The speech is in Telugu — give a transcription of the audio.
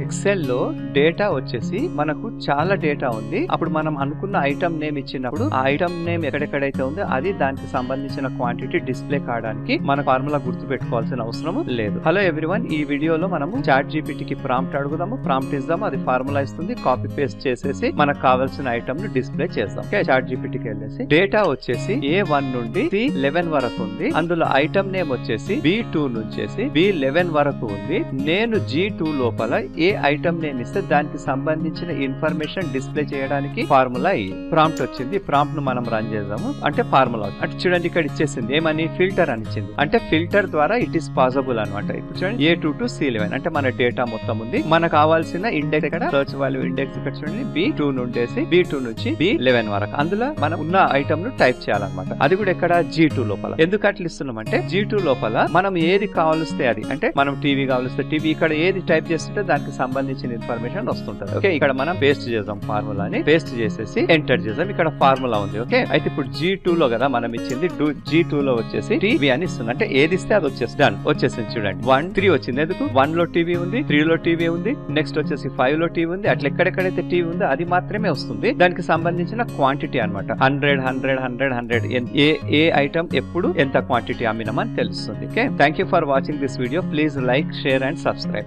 ఎక్సెల్ లో డేటా వచ్చేసి మనకు చాలా డేటా ఉంది. అప్పుడు మనం అనుకున్న ఐటమ్ నేమ్ ఇచ్చినప్పుడు ఆ ఐటమ్ నేమ్ ఎక్కడెక్కడైతే ఉందో అది దానికి సంబంధించిన క్వాంటిటీ డిస్ప్లే కావడానికి మన ఫార్ములా గుర్తు పెట్టుకోవాల్సిన అవసరం లేదు. హలో ఎవ్రీవన్, ఈ వీడియోలో మనము చాట్ జీపీటీకి ప్రాంప్ట్ అడుగుదాము, ప్రాంప్ట్ ఇద్దాము, అది ఫార్ములా ఇస్తుంది. కాపీ పేస్ట్ చేసేసి మనకు కావాల్సిన ఐటమ్ ను డిస్ప్లే చేద్దాం. చాట్ జీపీటీకి వెళ్ళేసి డేటా వచ్చేసి A1 నుండి C11 వరకు ఉంది. అందులో ఐటమ్ నేమ్ వచ్చేసి B2 నుంచేసి B11 వరకు ఉంది. నేను G2 లోపల ఏ ఐటమ్ నేమ్ ఇస్తే దానికి సంబంధించిన ఇన్ఫర్మేషన్ డిస్ప్లే చేయడానికి ఫార్ములా ప్రాంప్ట్ వచ్చింది. ప్రాంప్ట్ ను మనం రన్ చేద్దాము. అంటే ఫార్ములా అంటే చూడండి, ఇక్కడ ఇచ్చేసింది ఏమని, ఫిల్టర్ అని ఇచ్చింది. అంటే ఫిల్టర్ ద్వారా ఇట్ ఈస్ పాసిబుల్ అనమాట. ఇప్పుడు చూడండి A2 to C11 అంటే మన డేటా మొత్తం ఉంది. మనకు కావాల్సిన ఇండెక్స్ ఇక్కడ సర్చ్ వాల్యూ ఇండెక్స్ ఇక్కడ చూడండి B2 నుండేసి B2 నుంచి B11 వరకు. అందులో మనం ఉన్న ఐటమ్ ను టైప్ చేయాలన్నమాట. అది కూడా ఇక్కడ G2 లోపల. ఎందుకు అట్లా ఇస్తున్నాం అంటే G2 లోపల మనం ఏది కావాలిస్తే అది, అంటే మనం టీవీ కావాలిస్తే టీవీ, ఇక్కడ ఏది టైప్ చేస్తుంటే దానికి సంబంధించిన ఇన్ఫర్మేషన్ వస్తుంటది. ఓకే, ఇక్కడ మనం పేస్ట్ చేద్దాం, ఫార్ములాని పేస్ట్ చేసేసి ఎంటర్ చేద్దాం. ఇక్కడ ఫార్ములా ఉంది. ఓకే, అయితే ఇప్పుడు G2 లో కదా మనం ఇచ్చింది, G2 లో వచ్చేసి టీవీ అని ఇస్తుంది. అంటే ఏది ఇస్తే అది వచ్చేసి డన్ వచ్చేసింది. చూడండి 1 3 వచ్చింది. ఎందుకు 1 లో టీవీ ఉంది, 3 లో టీవీ ఉంది, నెక్స్ట్ వచ్చేసి 5 లో టీవీ ఉంది. అట్లా ఎక్కడెక్కడైతే టీవీ ఉందో అది మాత్రమే వస్తుంది. దానికి సంబంధించిన క్వాంటిటీ అనమాట. 100 100 100 100 ఏ ఐటమ్ ఎప్పుడు ఎంత క్వాంటిటీ అమ్మినామని తెలుస్తుంది. Okay, thank you for watching this video. Please like, share and subscribe.